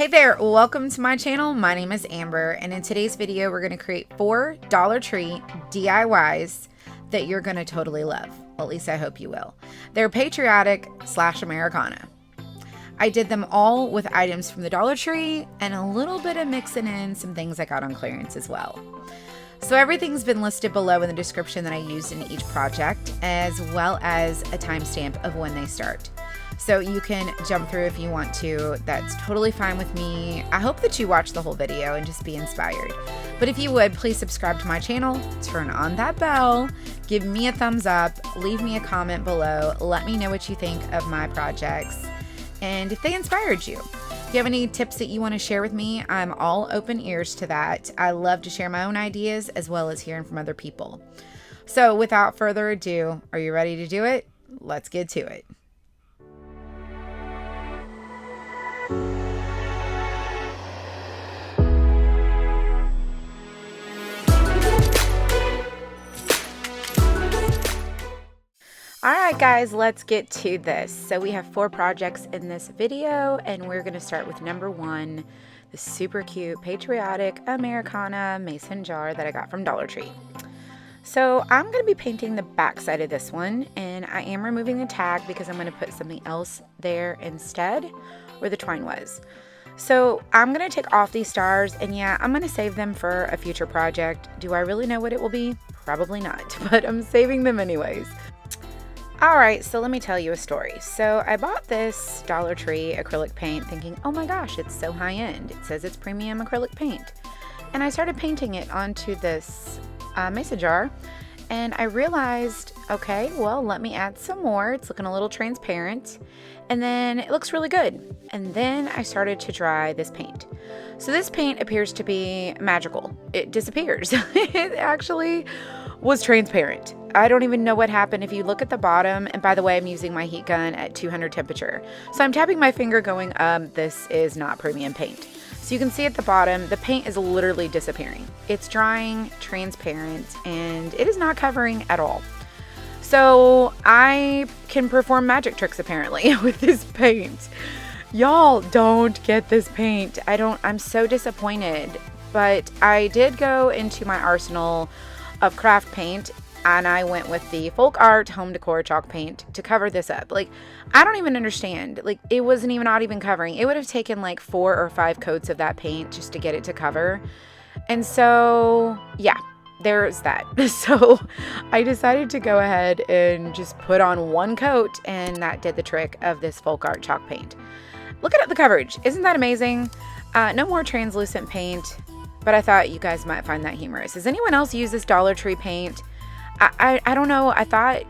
Hey there, welcome to my channel. My name is Amber, and in today's video we're going to create 4 Dollar Tree DIYs that you're going to totally love. Well, at least I hope you will. They're patriotic / Americana. I did them all with items from the Dollar Tree and a little bit of mixing in some things I got on clearance as well. So everything's been listed below in the description that I used in each project, as well as a timestamp of when they start. So you can jump through if you want to. That's totally fine with me. I hope that you watch the whole video and just be inspired. But if you would, please subscribe to my channel, turn on that bell, give me a thumbs up, leave me a comment below, let me know what you think of my projects, and if they inspired you. If you have any tips that you want to share with me, I'm all open ears to that. I love to share my own ideas as well as hearing from other people. So without further ado, are you ready to do it? Let's get to it. Alright guys, let's get to this. So we have 4 projects in this video, and we're going to start with number 1, the super cute Patriotic Americana mason jar that I got from Dollar Tree. So I'm going to be painting the back side of this one, and I am removing the tag because I'm going to put something else there instead where the twine was. So I'm going to take off these stars, and yeah, I'm going to save them for a future project. Do I really know what it will be? Probably not, but I'm saving them anyways. Alright, so let me tell you a story. So I bought this Dollar Tree acrylic paint thinking, oh my gosh, it's so high end. It says it's premium acrylic paint. And I started painting it onto this mason jar, and I realized, okay, well, let me add some more. It's looking a little transparent, and then it looks really good. And then I started to dry this paint. So this paint appears to be magical. It disappears. It actually was transparent. I don't even know what happened. If you look at the bottom, and by the way, I'm using my heat gun at 200 temperature. So I'm tapping my finger going, this is not premium paint. So you can see at the bottom, the paint is literally disappearing. It's drying, transparent, and it is not covering at all. So I can perform magic tricks apparently with this paint. Y'all don't get this paint. I'm so disappointed, but I did go into my arsenal of craft paint, and I went with the Folk Art Home Decor chalk paint to cover this up. Like, I don't even understand. Like, it wasn't even not even covering. It would have taken like 4 or 5 coats of that paint just to get it to cover. And so, yeah, there's that. So I decided to go ahead and just put on 1 coat, and that did the trick of this Folk Art chalk paint. Look at the coverage. Isn't that amazing? No more translucent paint, but I thought you guys might find that humorous. Does anyone else use this Dollar Tree paint? I don't know. I thought,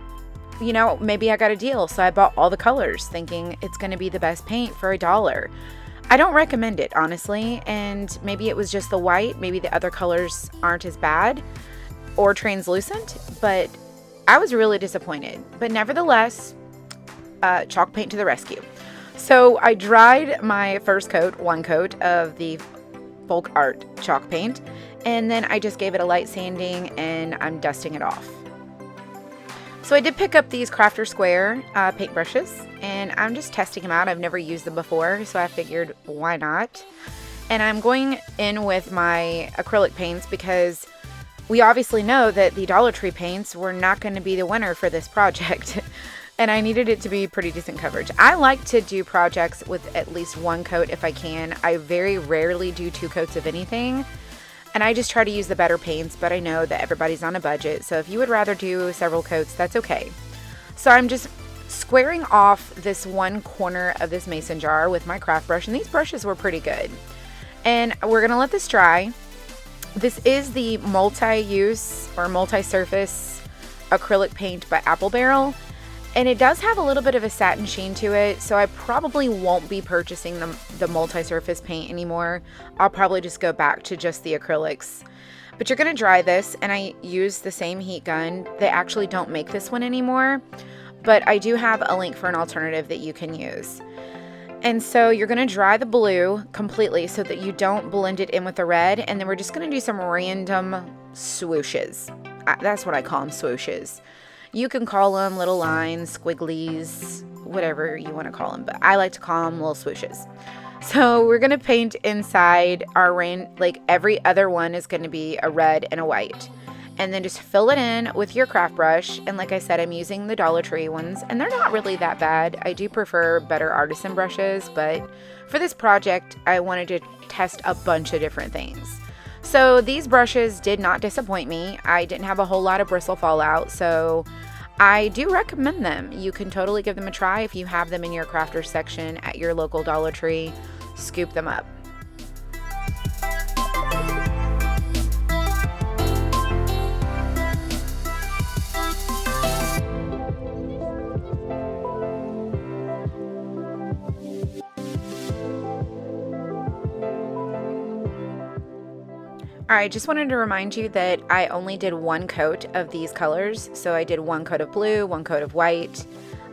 you know, maybe I got a deal, so I bought all the colors thinking it's going to be the best paint for $1. I don't recommend it, honestly, and maybe it was just the white. Maybe the other colors aren't as bad or translucent, but I was really disappointed. But nevertheless, chalk paint to the rescue. So I dried my first coat, 1 coat of the Folk Art chalk paint, and then I just gave it a light sanding, and I'm dusting it off. So I did pick up these Crafter Square paint brushes, and I'm just testing them out. I've never used them before, so I figured why not. And I'm going in with my acrylic paints because we obviously know that the Dollar Tree paints were not going to be the winner for this project. And I needed it to be pretty decent coverage. I like to do projects with at least 1 coat if I can. I very rarely do 2 coats of anything. And I just try to use the better paints, but I know that everybody's on a budget. So if you would rather do several coats, that's okay. So I'm just squaring off this 1 corner of this mason jar with my craft brush. And these brushes were pretty good. And we're going to let this dry. This is the multi-use or multi-surface acrylic paint by Apple Barrel. And it does have a little bit of a satin sheen to it, so I probably won't be purchasing the multi-surface paint anymore. I'll probably just go back to just the acrylics. But you're going to dry this, and I use the same heat gun. They actually don't make this one anymore, but I do have a link for an alternative that you can use. And so you're going to dry the blue completely so that you don't blend it in with the red, and then we're just going to do some random swooshes. That's what I call them, swooshes. You can call them little lines, squigglies, whatever you want to call them, but I like to call them little swooshes. So we're going to paint inside our like every other one is going to be a red and a white. And then just fill it in with your craft brush. And like I said, I'm using the Dollar Tree ones, and they're not really that bad. I do prefer better artisan brushes, but for this project, I wanted to test a bunch of different things. So these brushes did not disappoint me. I didn't have a whole lot of bristle fallout, so I do recommend them. You can totally give them a try if you have them in your crafters section at your local Dollar Tree. Scoop them up. All right, just wanted to remind you that I only did one coat of these colors. So I did one coat of blue, one coat of white.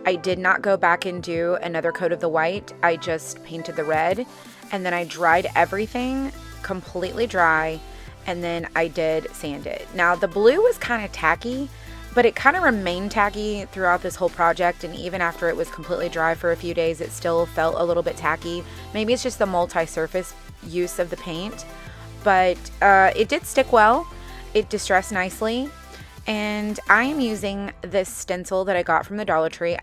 I did not go back and do another coat of the white. I just painted the red, and then I dried everything completely dry, and then I did sand it. Now the blue was kind of tacky, but it kind of remained tacky throughout this whole project, and even after it was completely dry for a few days, it still felt a little bit tacky. Maybe it's just the multi-surface use of the paint. But it did stick well. It distressed nicely. And I am using this stencil that I got from the Dollar Tree.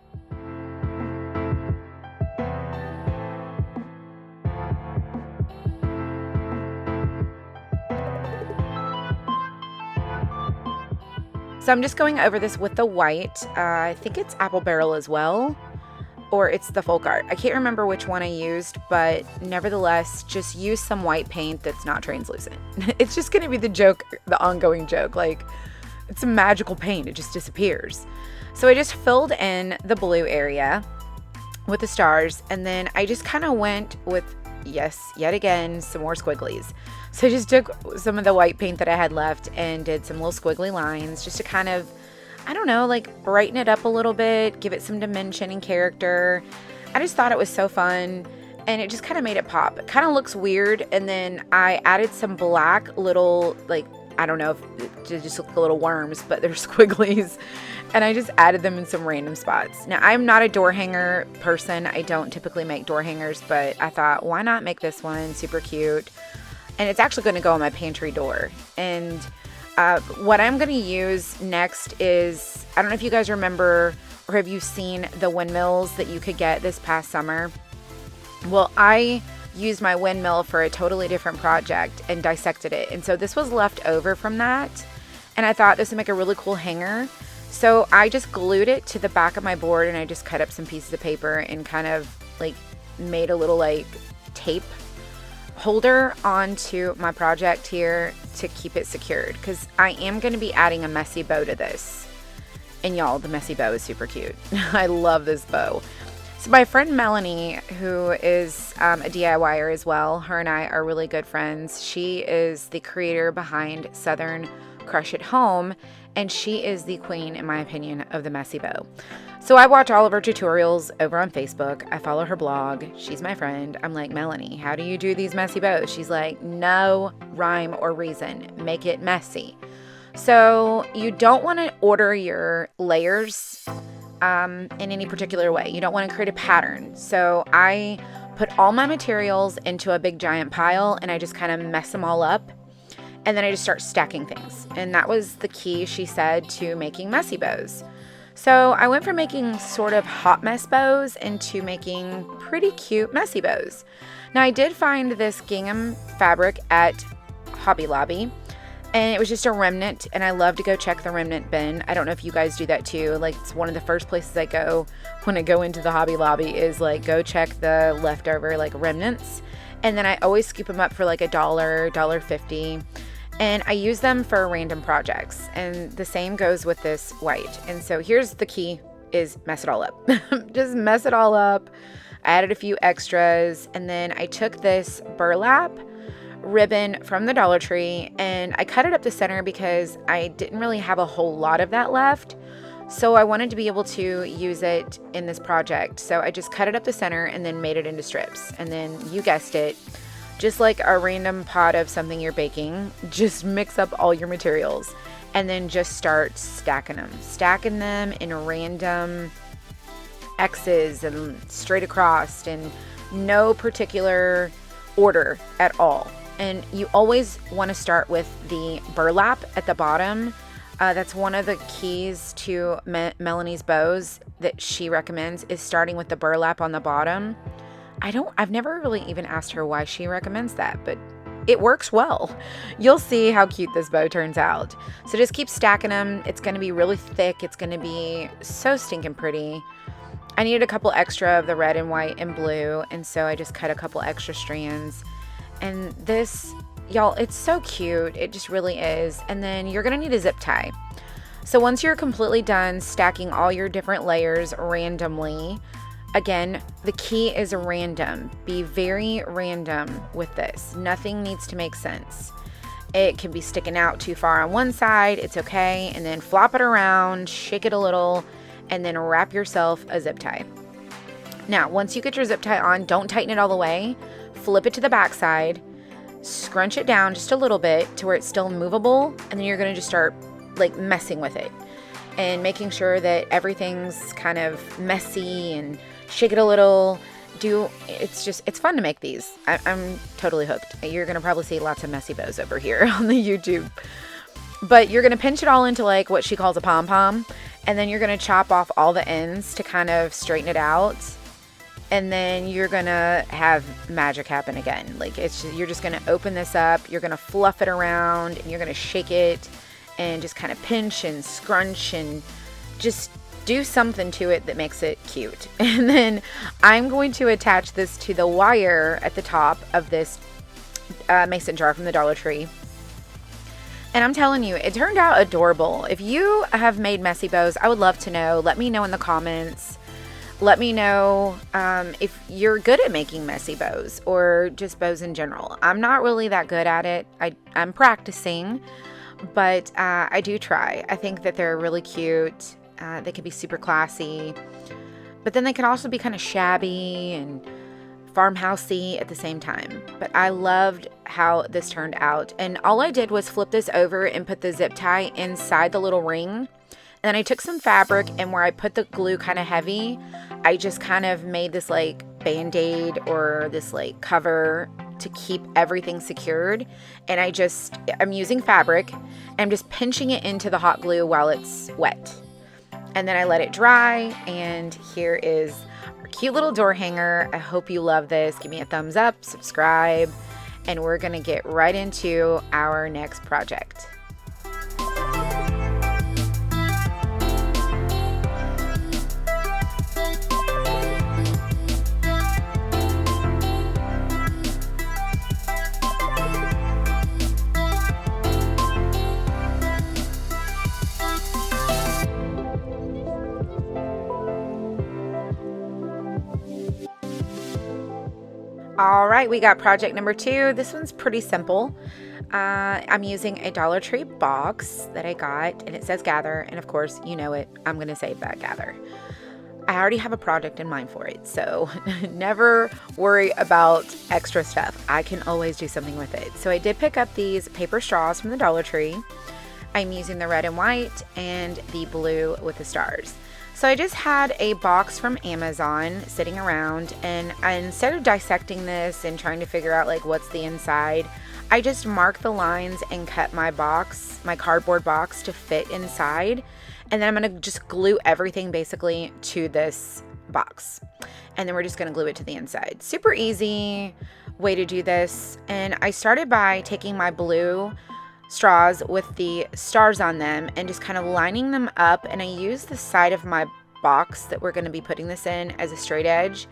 So I'm just going over this with the white. I think it's Apple Barrel as well. Or it's the folk art. I can't remember which one I used, but nevertheless, just use some white paint that's not translucent. It's just going to be the joke, the ongoing joke. Like, it's a magical paint. It just disappears. So I just filled in the blue area with the stars, and then I just kind of went with, yes, yet again, some more squigglies. So I just took some of the white paint that I had left and did some little squiggly lines just to kind of, I don't know, like brighten it up a little bit, give it some dimension and character. I just thought it was so fun, and it just kind of made it pop. It kind of looks weird, and then I added some black little, like, I don't know if they just look like little worms, but they're squigglies, and I just added them in some random spots. Now, I'm not a door hanger person. I don't typically make door hangers, but I thought, why not make this one super cute? And it's actually going to go on my pantry door. And what I'm going to use next is, I don't know if you guys remember or have you seen the windmills that you could get this past summer? Well, I used my windmill for a totally different project and dissected it. And so this was left over from that. And I thought this would make a really cool hanger. So I just glued it to the back of my board, and I just cut up some pieces of paper and kind of like made a little like tape holder onto my project here to keep it secured, because I am going to be adding a messy bow to this. And y'all, the messy bow is super cute. I love this bow. So my friend Melanie, who is a DIYer as well, her and I are really good friends. She is the creator behind Southern Crush at Home, and she is the queen, in my opinion, of the messy bow. So I watch all of her tutorials over on Facebook. I follow her blog. She's my friend. I'm like, Melanie, how do you do these messy bows? She's like, no rhyme or reason. Make it messy. So you don't want to order your layers in any particular way. You don't want to create a pattern. So I put all my materials into a big giant pile, and I just kind of mess them all up. And then I just start stacking things. And that was the key, she said, to making messy bows. So I went from making sort of hot mess bows into making pretty cute messy bows. Now I did find this gingham fabric at Hobby Lobby, and it was just a remnant, and I love to go check the remnant bin. I don't know if you guys do that too. Like, it's one of the first places I go when I go into the Hobby Lobby is like go check the leftover like remnants. And then I always scoop them up for like $1, $1.50. And I use them for random projects. And the same goes with this white. And so here's the key, is mess it all up. Just mess it all up. I added a few extras. And then I took this burlap ribbon from the Dollar Tree, and I cut it up the center because I didn't really have a whole lot of that left. So I wanted to be able to use it in this project. So I just cut it up the center and then made it into strips. And then you guessed it, just like a random pot of something you're baking, just mix up all your materials and then just start stacking them in random X's and straight across and no particular order at all. And you always want to start with the burlap at the bottom. That's one of the keys to Melanie's bows that she recommends, is starting with the burlap on the bottom. I've never really even asked her why she recommends that, but it works well. You'll see how cute this bow turns out. So just keep stacking them. It's going to be really thick. It's going to be so stinking pretty. I needed a couple extra of the red and white and blue, and so I just cut a couple extra strands. And this, y'all, it's so cute. It just really is. And then you're going to need a zip tie. So once you're completely done stacking all your different layers randomly, again, the key is random. Be very random with this. Nothing needs to make sense. It can be sticking out too far on one side. It's okay. And then flop it around, shake it a little, and then wrap yourself a zip tie. Now, once you get your zip tie on, don't tighten it all the way. Flip it to the back side, scrunch it down just a little bit to where it's still movable, and then you're going to just start like messing with it and making sure that everything's kind of messy, and shake it a little. It's fun to make these. I'm totally hooked. You're going to probably see lots of messy bows over here on the YouTube. But you're going to pinch it all into like what she calls a pom-pom, and then you're going to chop off all the ends to kind of straighten it out. And then you're going to have magic happen again. Like you're just going to open this up, you're going to fluff it around, and you're going to shake it and just kind of pinch and scrunch and just do something to it that makes it cute. And then I'm going to attach this to the wire at the top of this mason jar from the Dollar Tree. And I'm telling you, it turned out adorable. If you have made messy bows, I would love to know. Let me know in the comments. Let me know if you're good at making messy bows or just bows in general. I'm not really that good at it. I'm practicing, but I do try. I think that they're really cute. They can be super classy, but then they can also be kind of shabby and farmhousey at the same time. But I loved how this turned out. And all I did was flip this over and put the zip tie inside the little ring. And then I took some fabric, and where I put the glue kind of heavy, I just kind of made this like band-aid or this like cover to keep everything secured. And I'm using fabric, and I'm just pinching it into the hot glue while it's wet. And then I let it dry, and here is our cute little door hanger. I hope you love this. Give me a thumbs up, subscribe, and we're gonna get right into our next project. All right, we got project number 2. This one's pretty simple. I'm using a Dollar Tree box that I got, and it says gather, and of course, you know it, I'm going to save that gather. I already have a project in mind for it, so never worry about extra stuff. I can always do something with it. So I did pick up these paper straws from the Dollar Tree. I'm using the red and white and the blue with the stars. So I just had a box from Amazon sitting around, and instead of dissecting this and trying to figure out like what's the inside, I just marked the lines and cut my cardboard box to fit inside. And then I'm going to just glue everything basically to this box. And then we're just going to glue it to the inside. Super easy way to do this. And I started by taking my blue straws with the stars on them and just kind of lining them up, and I used the side of my box that we're going to be putting this in as a straight edge.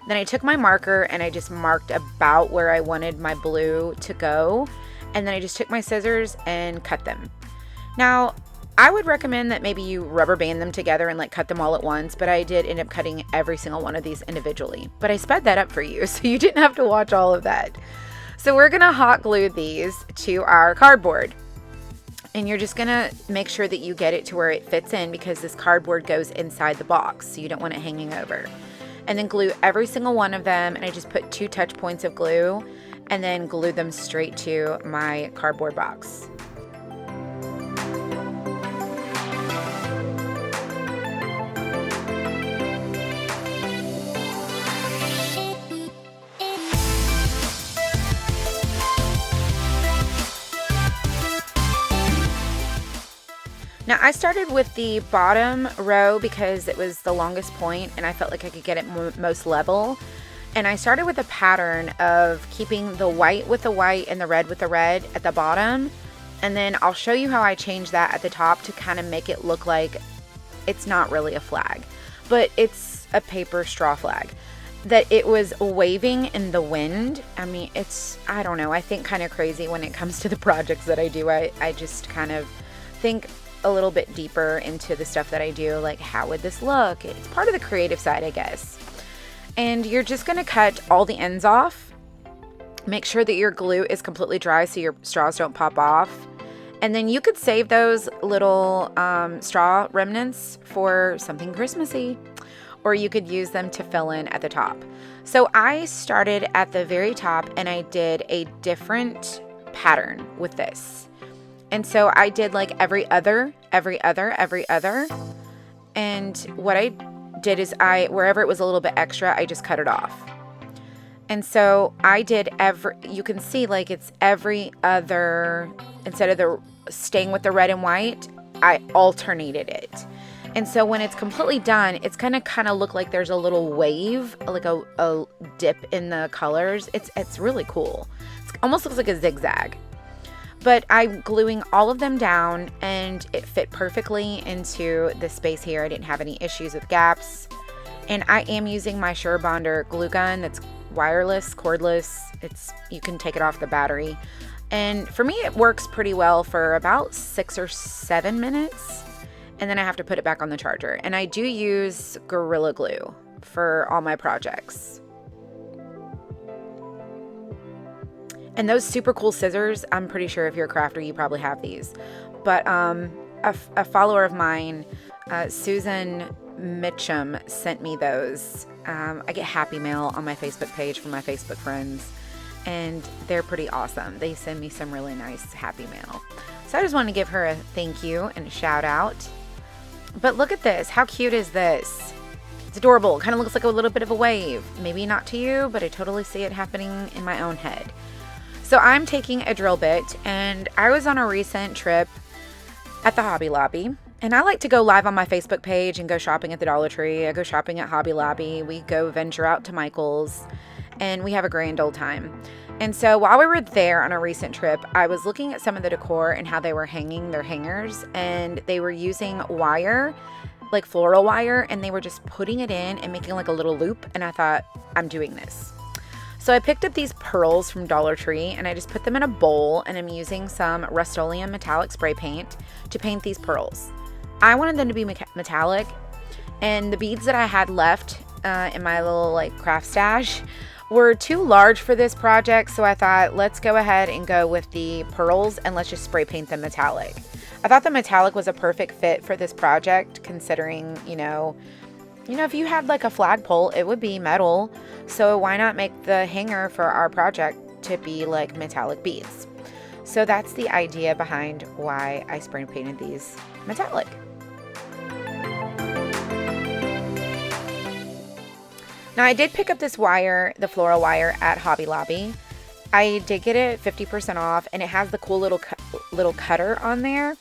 Then I took my marker and I just marked about where I wanted my blue to go, and then I just took my scissors and cut them. Now I would recommend that maybe you rubber band them together and like cut them all at once, but I did end up cutting every single one of these individually, but I sped that up for you so you didn't have to watch all of that. So we're gonna hot glue these to our cardboard, and you're just gonna make sure that you get it to where it fits in, because this cardboard goes inside the box, so you don't want it hanging over. And then glue every single one of them, and I just put 2 touch points of glue and then glue them straight to my cardboard box. Now I started with the bottom row because it was the longest point and I felt like I could get it most level. And I started with a pattern of keeping the white with the white and the red with the red at the bottom. And then I'll show you how I change that at the top to kind of make it look like it's not really a flag, but it's a paper straw flag. That it was waving in the wind. I mean, I don't know, I think kind of crazy when it comes to the projects that I do. I just kind of think a little bit deeper into the stuff that I do, like how would this look? It's part of the creative side, I guess. And you're just gonna cut all the ends off. Make sure that your glue is completely dry so your straws don't pop off. And then you could save those little straw remnants for something Christmassy, or you could use them to fill in at the top. So I started at the very top and I did a different pattern with this. And so I did like every other. And what I did is wherever it was a little bit extra, I just cut it off. And so I did you can see like it's every other, instead of staying with the red and white, I alternated it. And so when it's completely done, it's gonna kind of look like there's a little wave, like a dip in the colors. It's really cool. It almost looks like a zigzag. But I'm gluing all of them down and it fit perfectly into the space here. I didn't have any issues with gaps. And I am using my SureBonder glue gun that's wireless, cordless. You can take it off the battery. And for me, it works pretty well for about 6 or 7 minutes. And then I have to put it back on the charger. And I do use Gorilla Glue for all my projects. And those super cool scissors, I'm pretty sure if you're a crafter, you probably have these. But a follower of mine, Susan Mitchum, sent me those. I get happy mail on my Facebook page from my Facebook friends. And they're pretty awesome. They send me some really nice happy mail. So I just want to give her a thank you and a shout out. But look at this. How cute is this? It's adorable. It kind of looks like a little bit of a wave. Maybe not to you, but I totally see it happening in my own head. So I'm taking a drill bit, and I was on a recent trip at the Hobby Lobby. And I like to go live on my Facebook page and go shopping at the Dollar Tree. I go shopping at Hobby Lobby. We go venture out to Michael's, and we have a grand old time. And so while we were there on a recent trip, I was looking at some of the decor and how they were hanging their hangers, and they were using wire, like floral wire, and they were just putting it in and making like a little loop. And I thought, I'm doing this. So I picked up these pearls from Dollar Tree and I just put them in a bowl, and I'm using some Rust-Oleum metallic spray paint to paint these pearls. I wanted them to be metallic, and the beads that I had left in my little like craft stash were too large for this project, so I thought, let's go ahead and go with the pearls and let's just spray paint them metallic. I thought the metallic was a perfect fit for this project, considering, you know, if you had like a flagpole, it would be metal. So why not make the hanger for our project to be like metallic beads? So that's the idea behind why I spray painted these metallic. Now I did pick up this wire, the floral wire, at Hobby Lobby. I did get it 50% off, and it has the cool little cutter on there.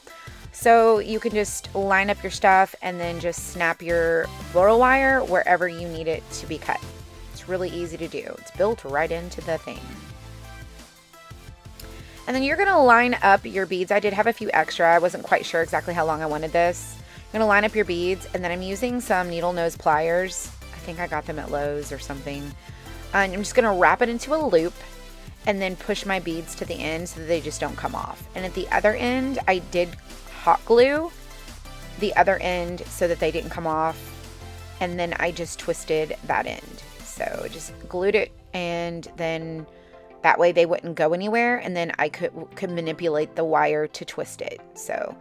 So you can just line up your stuff and then just snap your floral wire wherever you need it to be cut. It's really easy to do. It's built right into the thing. And then you're going to line up your beads. I did have a few extra. I wasn't quite sure exactly how long I wanted this. You're going to line up your beads, and then I'm using some needle nose pliers. I think I got them at Lowe's or something. And I'm just going to wrap it into a loop and then push my beads to the end so that they just don't come off. And at the other end, I did hot glue the other end so that they didn't come off, and then I just twisted that end. So just glued it, and then that way they wouldn't go anywhere, and then I could manipulate the wire to twist it. So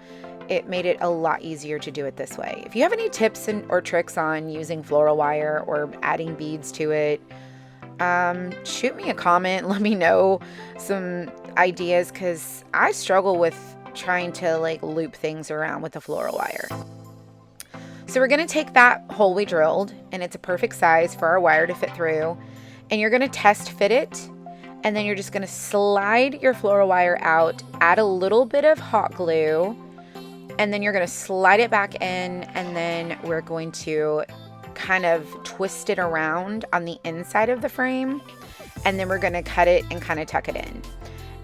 it made it a lot easier to do it this way. If you have any tips or tricks on using floral wire or adding beads to it, shoot me a comment. Let me know some ideas, because I struggle with trying to like loop things around with the floral wire. So we're going to take that hole we drilled, and it's a perfect size for our wire to fit through, and you're going to test fit it, and then you're just going to slide your floral wire out, add a little bit of hot glue, And then you're going to slide it back in, and then we're going to kind of twist it around on the inside of the frame, and then we're going to cut it and kind of tuck it in.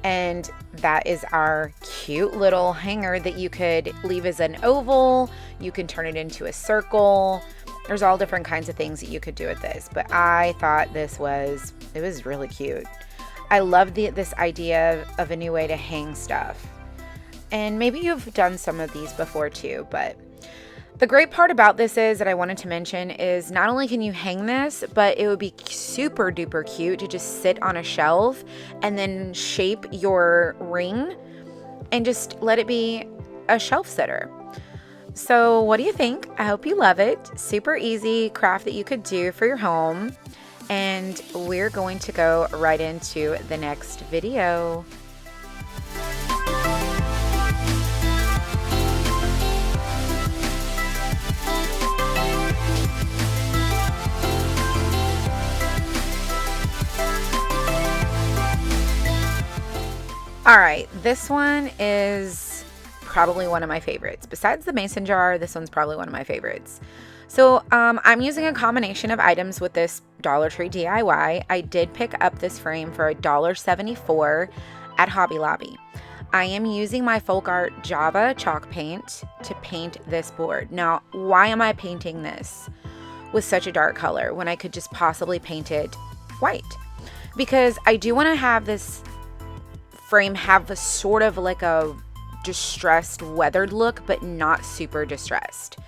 And that is our cute little hanger that you could leave as an oval. You can turn it into a circle. There's all different kinds of things that you could do with this, but I thought it was really cute. I love this idea of a new way to hang stuff. And maybe you've done some of these before too, but the great part about this is that I wanted to mention is not only can you hang this, but it would be super duper cute to just sit on a shelf and then shape your ring and just let it be a shelf sitter. So what do you think? I hope you love it. Super easy craft that you could do for your home. And we're going to go right into the next video. All right, this one is probably one of my favorites. Besides the mason jar, this one's probably one of my favorites. So I'm using a combination of items with this Dollar Tree DIY. I did pick up this frame for $1.74 at Hobby Lobby. I am using my Folk Art Java chalk paint to paint this board. Now, why am I painting this with such a dark color when I could just possibly paint it white? Because I do want to have this frame have a sort of like a distressed, weathered look, but not super distressed.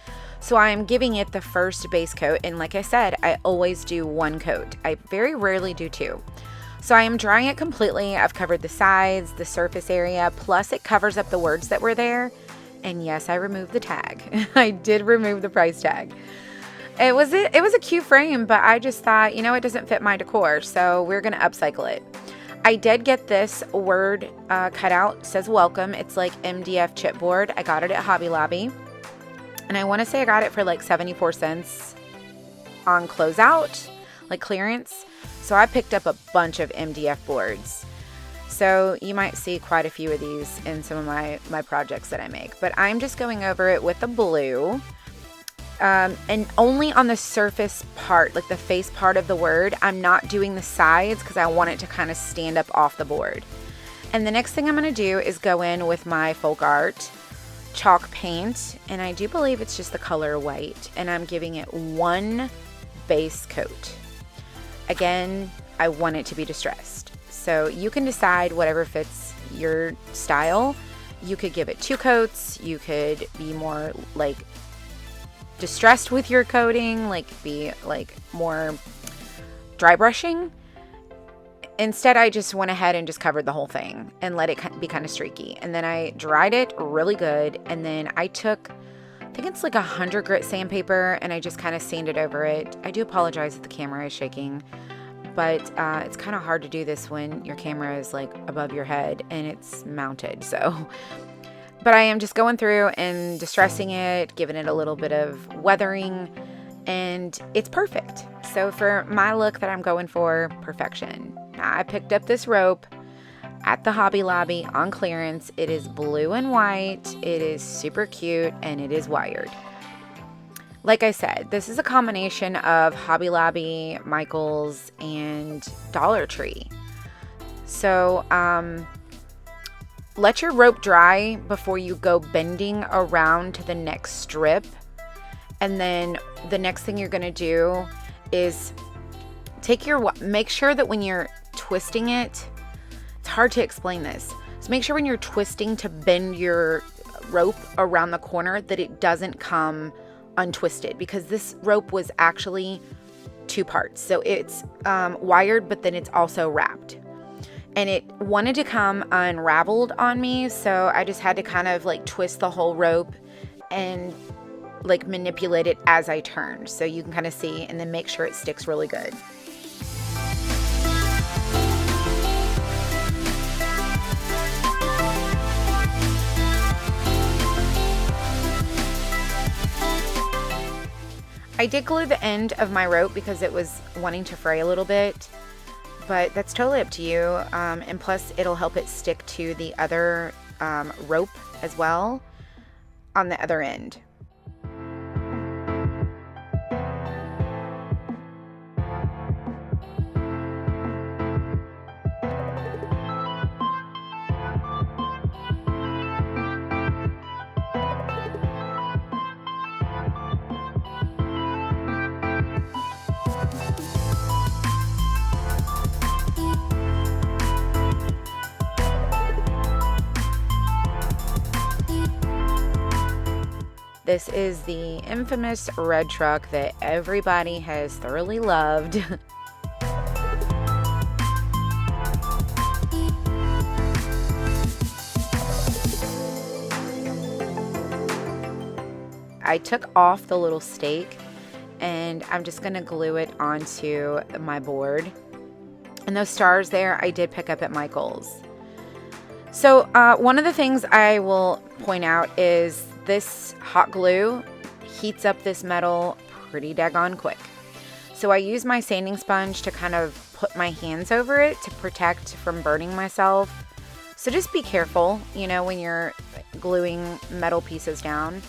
So I am giving it the first base coat, and like I said, I always do one coat. I very rarely do two. So I am drying it completely. I've covered the sides, the surface area, plus it covers up the words that were there. And yes, I removed the tag. I did remove the price tag. It was a cute frame, but I just thought, it doesn't fit my decor, so we're gonna upcycle it. I did get this word cut out. It says welcome. It's like MDF chipboard. I got it at Hobby Lobby. And I want to say I got it for like 74 cents on closeout, like clearance. So I picked up a bunch of MDF boards. So you might see quite a few of these in some of my projects that I make. But I'm just going over it with the blue. And only on the surface part, like the face part of the word. I'm not doing the sides because I want it to kind of stand up off the board. And the next thing I'm going to do is go in with my Folk Art chalk paint, and I do believe it's just the color white, and I'm giving it one base coat. Again, I want it to be distressed. So you can decide whatever fits your style. You could give it 2 coats. You could be more like distressed with your coating, like be like more dry brushing. Instead, I just went ahead and just covered the whole thing and let it be kind of streaky. And then I dried it really good. And then I took, I think it's like 100 grit sandpaper, and I just kind of sanded over it. I do apologize if the camera is shaking, but it's kind of hard to do this when your camera is like above your head and it's mounted. But I am just going through and distressing it, giving it a little bit of weathering, and it's perfect. So for my look that I'm going for, perfection. Now, I picked up this rope at the Hobby Lobby on clearance. It is blue and white. It is super cute, and it is wired. Like I said, this is a combination of Hobby Lobby, Michael's, and Dollar Tree. So, let your rope dry before you go bending around to the next strip. And then the next thing you're going to do is make sure that when you're twisting it, it's hard to explain this. So make sure when you're twisting to bend your rope around the corner that it doesn't come untwisted, because this rope was actually 2 parts. So it's wired, but then it's also wrapped. And it wanted to come unraveled on me, so I just had to kind of like twist the whole rope and like manipulate it as I turned, so you can kind of see, and then make sure it sticks really good. I did glue the end of my rope because it was wanting to fray a little bit, but that's totally up to you. And plus it'll help it stick to the other rope as well. on the other end. This is the infamous red truck that everybody has thoroughly loved. I took off the little stake and I'm just gonna glue it onto my board. And those stars there, I did pick up at Michael's. So one of the things I will point out is this hot glue heats up this metal pretty daggone quick. So I use my sanding sponge to kind of put my hands over it to protect from burning myself. So just be careful, you know, when you're gluing metal pieces down.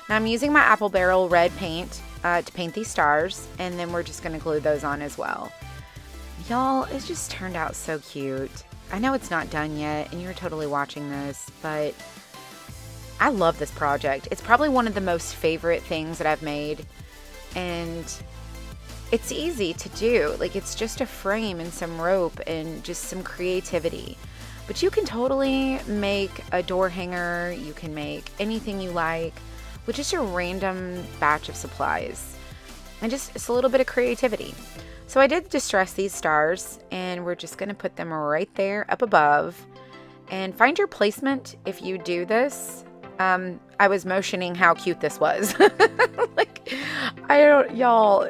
Now I'm using my apple barrel red paint to paint these stars, and then we're just gonna glue those on as well. Y'all, it just turned out so cute. I know it's not done yet and you're totally watching this, but I love this project. It's probably one of the most favorite things that I've made, and it's easy to do. Like, it's just a frame and some rope and just some creativity. But you can totally make a door hanger. You can make anything you like with just a random batch of supplies. And just, it's a little bit of creativity. So I did distress these stars, and we're just gonna put them right there up above. And find your placement if you do this. I was motioning how cute this was. Like, I don't, y'all,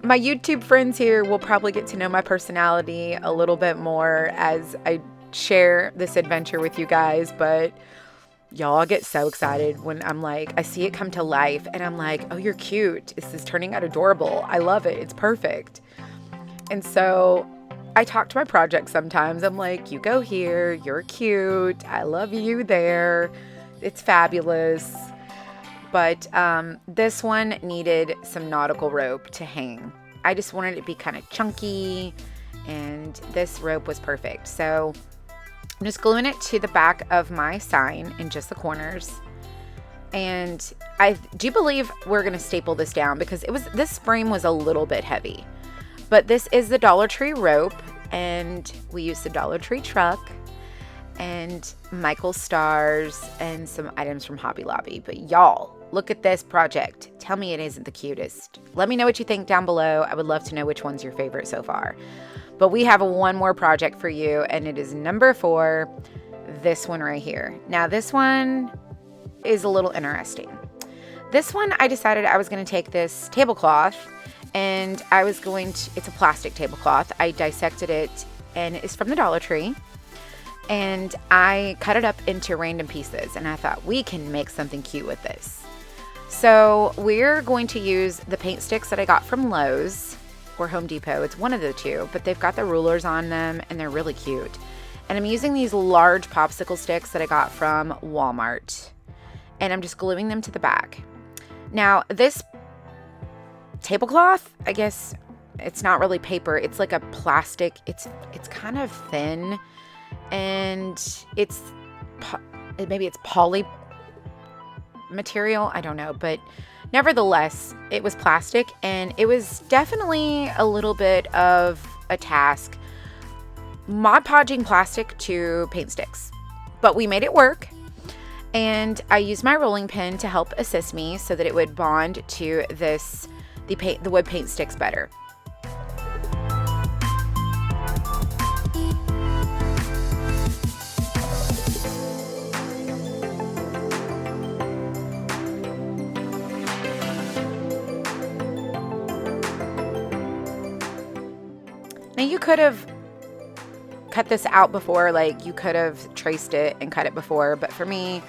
my YouTube friends here will probably get to know my personality a little bit more as I share this adventure with you guys, but y'all get so excited when I'm like, I see it come to life and I'm like, oh, you're cute. This is turning out adorable. I love it. It's perfect. And so I talk to my projects sometimes. I'm like, you go here. You're cute. I love you there. It's fabulous. But this one needed some nautical rope to hang. I just wanted it to be kind of chunky, and this rope was perfect. So I'm just gluing it to the back of my sign in just the corners. And I do believe we're going to staple this down because this frame was a little bit heavy. But this is the Dollar Tree rope, and we used the Dollar Tree truck and Michael's stars and some items from Hobby Lobby. But y'all, look at this project. Tell me it isn't the cutest. Let me know what you think down below. I would love to know which one's your favorite so far. But we have one more project for you, and it is number 4, this one right here. Now this one is a little interesting. This one, I decided I was going to take this tablecloth, and I was going to, it's a plastic tablecloth. I dissected it, and it's from the Dollar Tree. And I cut it up into random pieces, and I thought we can make something cute with this. So we're going to use the paint sticks that I got from Lowe's or Home Depot. It's one of the two, but they've got the rulers on them and they're really cute. And I'm using these large popsicle sticks that I got from Walmart, and I'm just gluing them to the back. Now this tablecloth, I guess it's not really paper. It's like a plastic. It's kind of thin, and maybe it's poly material. I don't know, but nevertheless, it was plastic, and it was definitely a little bit of a task Mod Podging plastic to paint sticks, but we made it work. And I used my rolling pin to help assist me so that it would bond to the wood paint sticks better. Now you could have cut this out before, like you could have traced it and cut it before, but for me,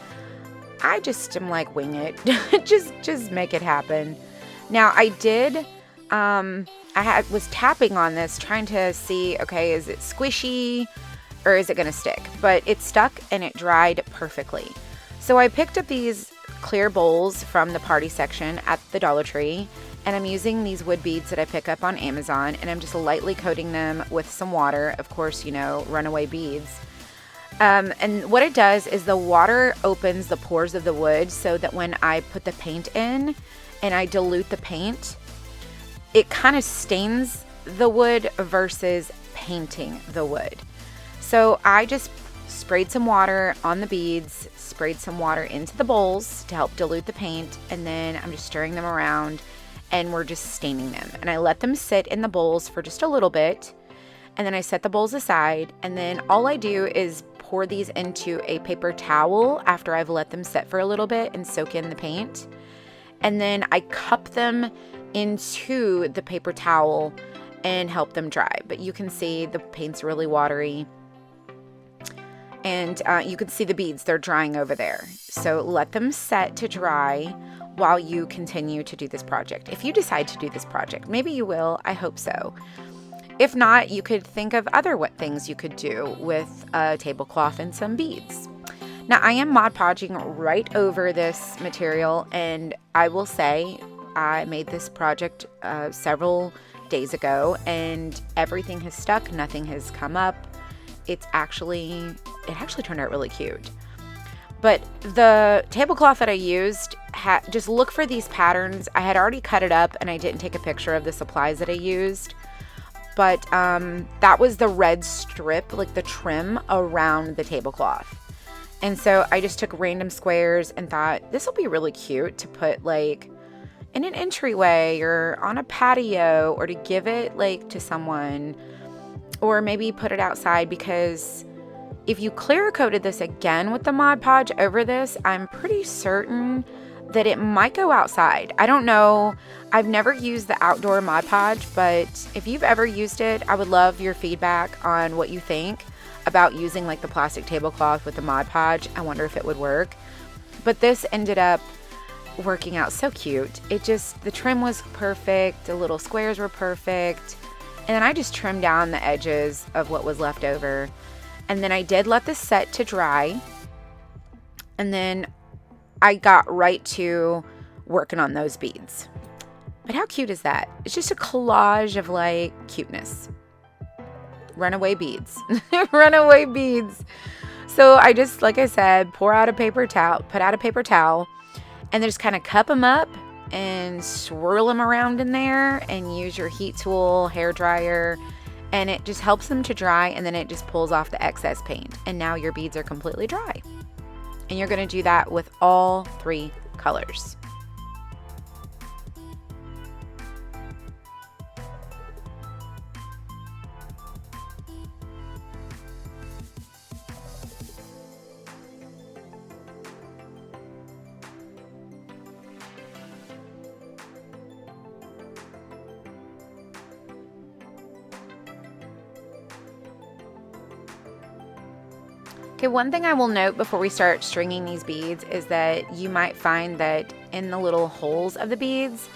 I just am like, wing it. just make it happen. Now I did, was tapping on this trying to see, okay, is it squishy or is it going to stick? But it stuck and it dried perfectly. So I picked up these clear bowls from the party section at the Dollar Tree, and I'm using these wood beads that I pick up on Amazon, and I'm just lightly coating them with some water. Of course, you know, runaway beads. And what it does is the water opens the pores of the wood so that when I put the paint in and I dilute the paint, it kind of stains the wood versus painting the wood. So I just sprayed some water on the beads, sprayed some water into the bowls to help dilute the paint, and then I'm just stirring them around and we're just staining them. And I let them sit in the bowls for just a little bit, and then I set the bowls aside, and then all I do is pour these into a paper towel after I've let them set for a little bit and soak in the paint. And then I cup them into the paper towel and help them dry. But you can see the paint's really watery. And you can see the beads, they're drying over there. So let them set to dry while you continue to do this project. If you decide to do this project, maybe you will, I hope so. If not, you could think of other things you could do with a tablecloth and some beads. Now, I am Mod Podging right over this material, and I will say I made this project several days ago, and everything has stuck, nothing has come up. It actually turned out really cute. But the tablecloth that I used, just look for these patterns. I had already cut it up, and I didn't take a picture of the supplies that I used. But that was the red strip, like the trim around the tablecloth. And so I just took random squares and thought, this will be really cute to put like in an entryway or on a patio, or to give it like to someone, or maybe put it outside, because if you clear coated this again with the Mod Podge over this, I'm pretty certain that it might go outside. I don't know. I've never used the outdoor Mod Podge, but if you've ever used it, I would love your feedback on what you think about using like the plastic tablecloth with the Mod Podge. I wonder if it would work. But this ended up working out so cute. The trim was perfect. The little squares were perfect. And then I just trimmed down the edges of what was left over. And then I did let this set to dry. And then I got right to working on those beads. But how cute is that? It's just a collage of like cuteness. Runaway beads. Runaway beads. So I just, like I said, put out a paper towel, and then just kind of cup them up and swirl them around in there, and use your heat tool, hair dryer, and it just helps them to dry, and then it just pulls off the excess paint. And now your beads are completely dry. And you're going to do that with all 3 colors. Okay, one thing I will note before we start stringing these beads is that you might find that in the little holes of the beads,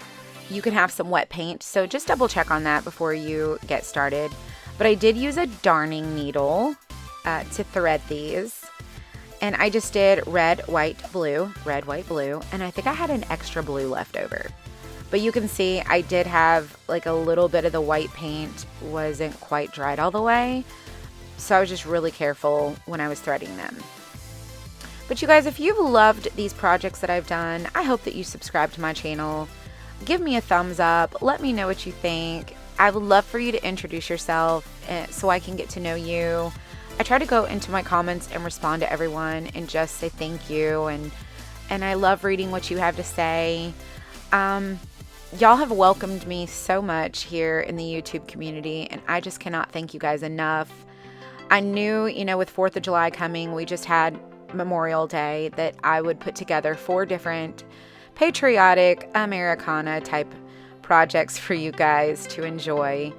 you can have some wet paint. So just double check on that before you get started. But I did use a darning needle to thread these. And I just did red, white, blue, and I think I had an extra blue left over. But you can see I did have like a little bit of the white paint wasn't quite dried all the way. So I was just really careful when I was threading them. But you guys, if you've loved these projects that I've done, I hope that you subscribe to my channel. Give me a thumbs up. Let me know what you think. I would love for you to introduce yourself so I can get to know you. I try to go into my comments and respond to everyone and just say thank you. And I love reading what you have to say. Y'all have welcomed me so much here in the YouTube community, and I just cannot thank you guys enough. I knew, with 4th of July coming, we just had Memorial Day, that I would put together 4 different patriotic Americana type projects for you guys to enjoy.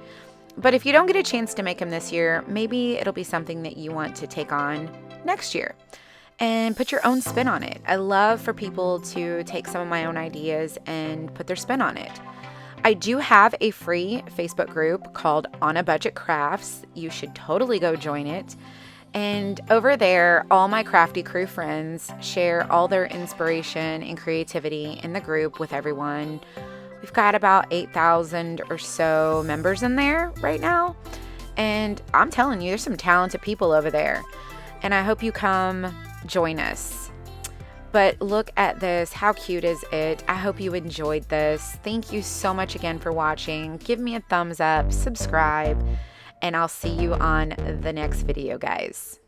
But if you don't get a chance to make them this year, maybe it'll be something that you want to take on next year and put your own spin on it. I love for people to take some of my own ideas and put their spin on it. I do have a free Facebook group called On a Budget Crafts. You should totally go join it. And over there, all my crafty crew friends share all their inspiration and creativity in the group with everyone. We've got about 8,000 or so members in there right now. And I'm telling you, there's some talented people over there. And I hope you come join us. But look at this. How cute is it? I hope you enjoyed this. Thank you so much again for watching. Give me a thumbs up, subscribe, and I'll see you on the next video, guys.